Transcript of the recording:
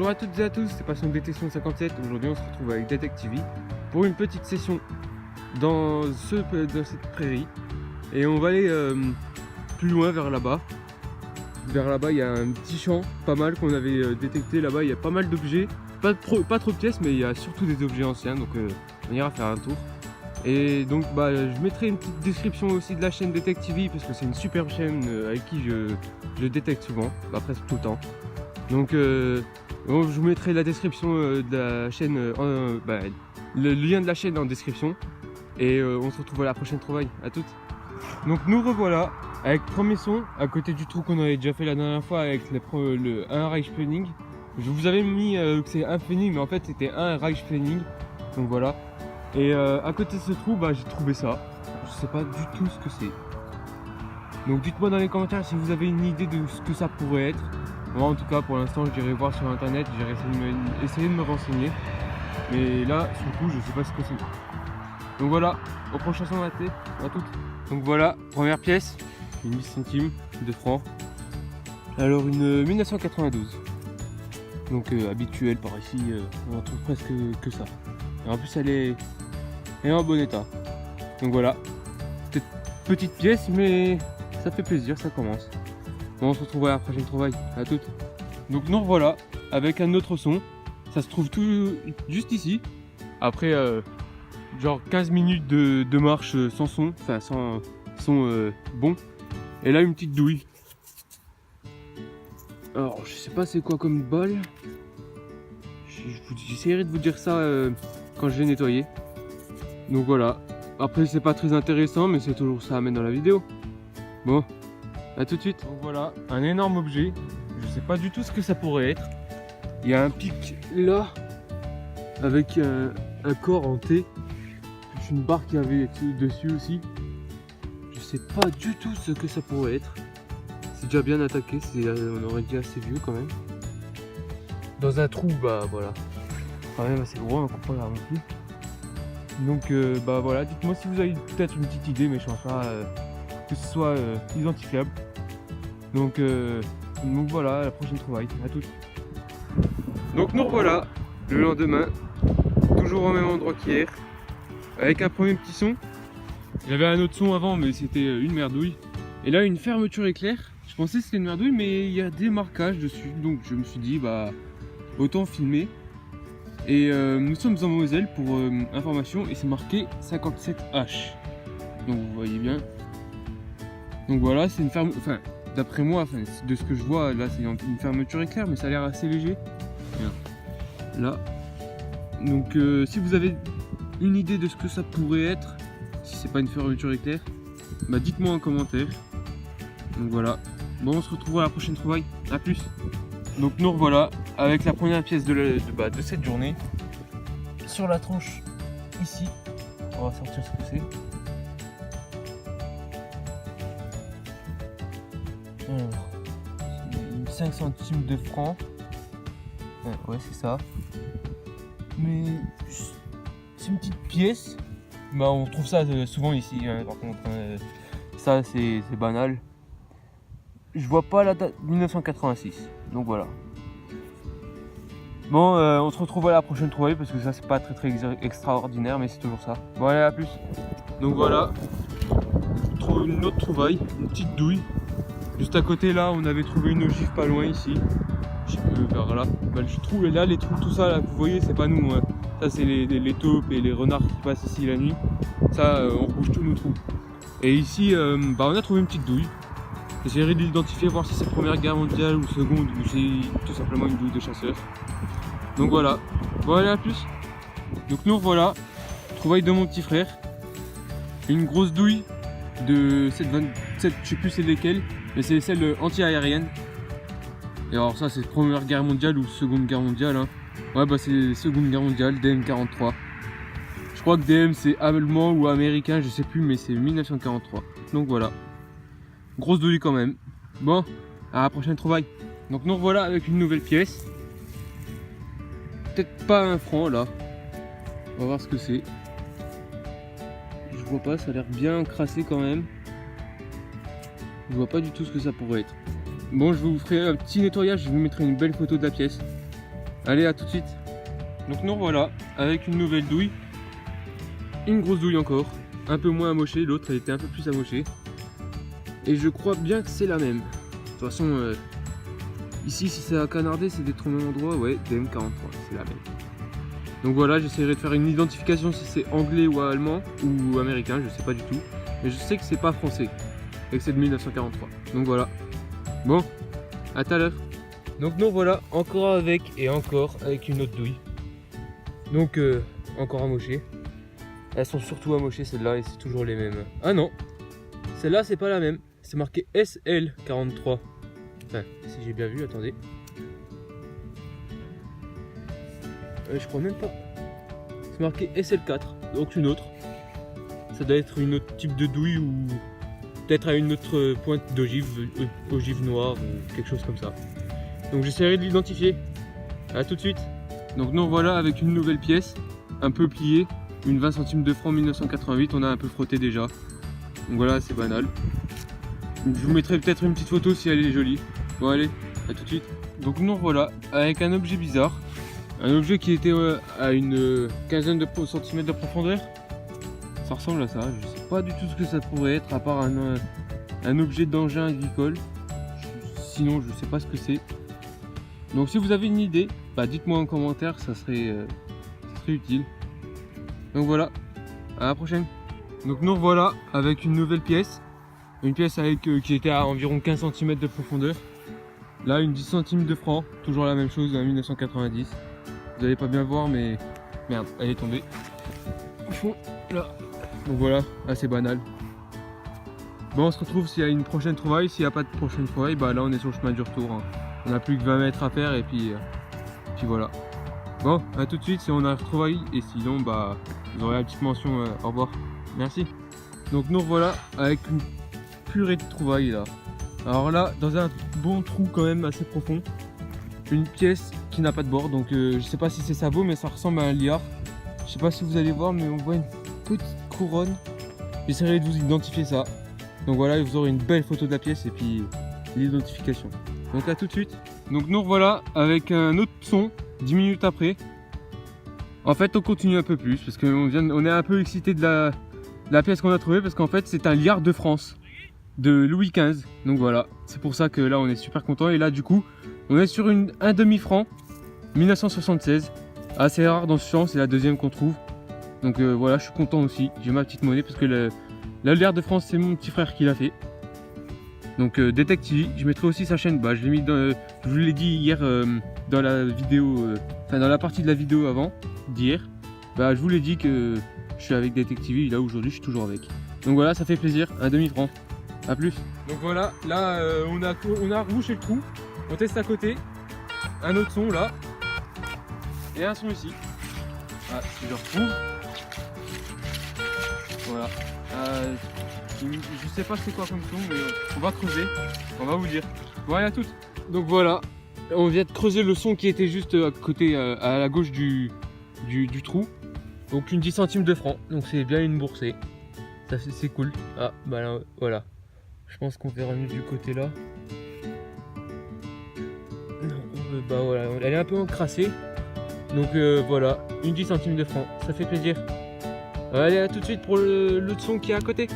Bonjour à toutes et à tous, c'est Passion Détection 57. Aujourd'hui on se retrouve avec Detect TV pour une petite session dans cette prairie. Et on va aller plus loin vers là-bas. Vers là-bas il y a un petit champ, pas mal qu'on avait détecté là-bas, il y a pas mal d'objets. Pas trop de pièces mais il y a surtout des objets anciens, donc on ira faire un tour. Et donc je mettrai une petite description aussi de la chaîne Detect TV parce que c'est une superbe chaîne avec qui je détecte souvent, presque tout le temps. Donc je vous mettrai la description de la chaîne, le lien de la chaîne en description. Et on se retrouve à la prochaine trouvaille, à toutes. Donc nous revoilà avec premier son à côté du trou qu'on avait déjà fait la dernière fois avec le 1 Reichsplanning. Je vous avais mis que c'est un Pfennig mais en fait c'était un Reichsplanning. Donc voilà. Et à côté de ce trou j'ai trouvé ça. Je sais pas du tout ce que c'est. Donc dites-moi dans les commentaires si vous avez une idée de ce que ça pourrait être. Moi en tout cas pour l'instant j'irai voir sur internet, j'irai essayer de me renseigner. Mais là sur le coup je sais pas ce que c'est. Donc voilà, au prochain son à toutes. Donc voilà, première pièce, une 10 centimes de francs. Alors une 1992. Donc habituelle par ici, on en trouve presque que ça. Et en plus elle est en bon état. Donc voilà, peut-être petite pièce mais ça fait plaisir, ça commence. Bon, on se retrouve à la prochaine trouvaille, à toutes. Donc nous revoilà avec un autre son. Ça se trouve tout juste ici. Après genre 15 minutes de marche sans son, enfin sans son bon. Et là une petite douille. Alors je sais pas c'est quoi comme balle. J'essaierai de vous dire ça quand je vais nettoyer. Donc voilà. Après c'est pas très intéressant mais c'est toujours ça à mettre dans la vidéo. Bon, à tout de suite. Donc voilà, un énorme objet. Je sais pas du tout ce que ça pourrait être. Il y a un pic là avec un corps en T. Plus une barre qu'il y avait dessus aussi. Je sais pas du tout ce que ça pourrait être. C'est déjà bien attaqué, on aurait dit assez vieux quand même. Dans un trou, voilà. Quand même assez gros, on comprend la plus. Donc voilà, dites-moi si vous avez peut-être une petite idée, mais je pense pas que ce soit identifiable. Donc voilà, à la prochaine trouvaille, à toutes. Donc nous revoilà le lendemain, toujours au même endroit qu'hier, avec un premier petit son. J'avais un autre son avant, mais c'était une merdouille. Et là, une fermeture éclair. Je pensais que c'était une merdouille, mais il y a des marquages dessus. Donc je me suis dit, autant filmer. Et nous sommes en Moselle pour information, et c'est marqué 57H. Donc vous voyez bien. Donc voilà, c'est une fermeture. Enfin, d'après moi, de ce que je vois, là, c'est une fermeture éclair, mais ça a l'air assez léger. Là. Donc si vous avez une idée de ce que ça pourrait être, si c'est pas une fermeture éclair, dites-moi en commentaire. Donc voilà. Bon, on se retrouve à la prochaine trouvaille. A plus. Donc nous revoilà avec la première pièce de cette journée. Sur la tranche ici. On va sortir ce que c'est. Alors, 5 centimes de francs. Ouais, c'est ça. Mais c'est une petite pièce. On trouve ça souvent ici, hein, par contre. Ça, c'est banal. Je vois pas la date 1986. Donc voilà. Bon, on se retrouve à la prochaine trouvaille parce que ça, c'est pas très extraordinaire, mais c'est toujours ça. Bon, allez, à plus. Donc voilà. Je trouve une autre trouvaille, une petite douille. Juste à côté, là, on avait trouvé une ogive pas loin ici. Je peux vers là. Je trouve là les trous, tout ça là, vous voyez, c'est pas nous. Hein. Ça c'est les taupes et les renards qui passent ici la nuit. Ça, on rebouche tous nos trous. Et ici, on a trouvé une petite douille. J'essaierai de l'identifier, voir si c'est Première Guerre mondiale ou Seconde, ou c'est tout simplement une douille de chasseur. Donc voilà. Bon allez, à plus. Donc nous revoilà. Trouvaille de mon petit frère. Une grosse douille de cette 27, je sais plus c'est lesquelles, mais c'est celle anti-aérienne. Et alors ça c'est Première Guerre mondiale ou Seconde Guerre mondiale hein. Ouais c'est Seconde Guerre mondiale, DM43. Je crois que DM c'est allemand ou américain, je sais plus, mais c'est 1943. Donc voilà. Grosse douille quand même. Bon, à la prochaine trouvaille. Donc nous revoilà avec une nouvelle pièce. Peut-être pas un franc là. On va voir ce que c'est. Je vois pas, ça a l'air bien crassé quand même. Je vois pas du tout ce que ça pourrait être. Bon, je vous ferai un petit nettoyage, je vous mettrai une belle photo de la pièce. Allez, à tout de suite. Donc nous revoilà avec une nouvelle douille. Une grosse douille encore, un peu moins amochée, l'autre elle était un peu plus amochée. Et je crois bien que c'est la même. De toute façon, ici si c'est à canarder, c'est d'être au même endroit, ouais, DM43, c'est la même. Donc voilà, j'essaierai de faire une identification si c'est anglais ou allemand ou américain, je sais pas du tout. Mais je sais que c'est pas français et que c'est de 1943. Donc voilà. Bon, à tout à l'heure. Donc nous voilà encore avec une autre douille. Donc encore amochée. Elles sont surtout amochées celles-là et c'est toujours les mêmes. Ah non, celle-là c'est pas la même. C'est marqué SL43. Enfin, si j'ai bien vu, attendez. Je crois même pas. C'est marqué SL4, donc une autre. Ça doit être une autre type de douille ou peut-être à une autre pointe d'ogive, ogive noire ou quelque chose comme ça. Donc j'essaierai de l'identifier. A tout de suite. Donc nous voilà avec une nouvelle pièce, un peu pliée, une 20 centimes de franc 1988, on a un peu frotté déjà. Donc voilà, c'est banal. Je vous mettrai peut-être une petite photo si elle est jolie. Bon allez, à tout de suite. Donc nous voilà avec un objet bizarre. Un objet qui était à une quinzaine de centimètres de profondeur. Ça ressemble à ça, je sais pas du tout ce que ça pourrait être à part un objet d'engin agricole. Sinon je sais pas ce que c'est. Donc si vous avez une idée, bah dites-moi en commentaire, ça serait utile. Donc voilà, à la prochaine. Donc nous revoilà avec une nouvelle pièce. Une pièce avec, qui était à environ 15 cm de profondeur. Là une 10 centimes de franc, toujours la même chose, en 1990. Vous n'allez pas bien voir mais merde, elle est tombée. Au fond, là. Donc voilà, assez banal. Bon, on se retrouve s'il y a une prochaine trouvaille. S'il n'y a pas de prochaine trouvaille, bah là on est sur le chemin du retour. Hein. On n'a plus que 20 mètres à faire et puis voilà. Bon, à tout de suite si on a un retrouvaille et sinon bah vous aurez la petite mention au revoir. Merci. Donc nous revoilà avec une purée de trouvailles là. Alors là, dans un bon trou quand même assez profond. Une pièce qui n'a pas de bord, donc je sais pas si c'est sabot mais ça ressemble à un liard. Je sais pas si vous allez voir mais on voit une petite couronne. J'essaierai de vous identifier ça. Donc voilà, vous aurez une belle photo de la pièce et puis l'identification. Donc à tout de suite. Donc nous revoilà avec un autre son 10 minutes après. En fait on continue un peu plus parce qu'on est un peu excité de la pièce qu'on a trouvée parce qu'en fait c'est un liard de France de Louis XV. Donc voilà, c'est pour ça que là on est super content. Et là du coup on est sur un demi-franc 1976. Assez rare dans ce champ, c'est la deuxième qu'on trouve. Donc voilà, je suis content aussi. J'ai ma petite monnaie parce que le liard de France c'est mon petit frère qui l'a fait. Donc Detective, je mettrai aussi sa chaîne. Bah, je l'ai mis je vous l'ai dit hier dans la vidéo, enfin dans la partie de la vidéo avant d'hier. Bah je vous l'ai dit que je suis avec Detective et là aujourd'hui je suis toujours avec. Donc voilà, ça fait plaisir, un demi-franc. A plus. Donc voilà, là on a rebouché le trou. On teste à côté. Un autre son là. Et un son ici. Ah, si je retrouve. Voilà. Je sais pas c'est quoi comme son, mais on va creuser. On va vous dire. Bon, allez à toutes. Donc voilà. On vient de creuser le son qui était juste à côté, à la gauche du trou. Donc une 10 centimes de franc. Donc c'est bien une boursée. Ça c'est cool. Ah, bah là, voilà. Je pense qu'on verra mieux du côté là. Non, bah voilà, elle est un peu encrassée. Donc voilà, une 10 centimes de franc, ça fait plaisir. Allez, à tout de suite pour le son qui est à côté.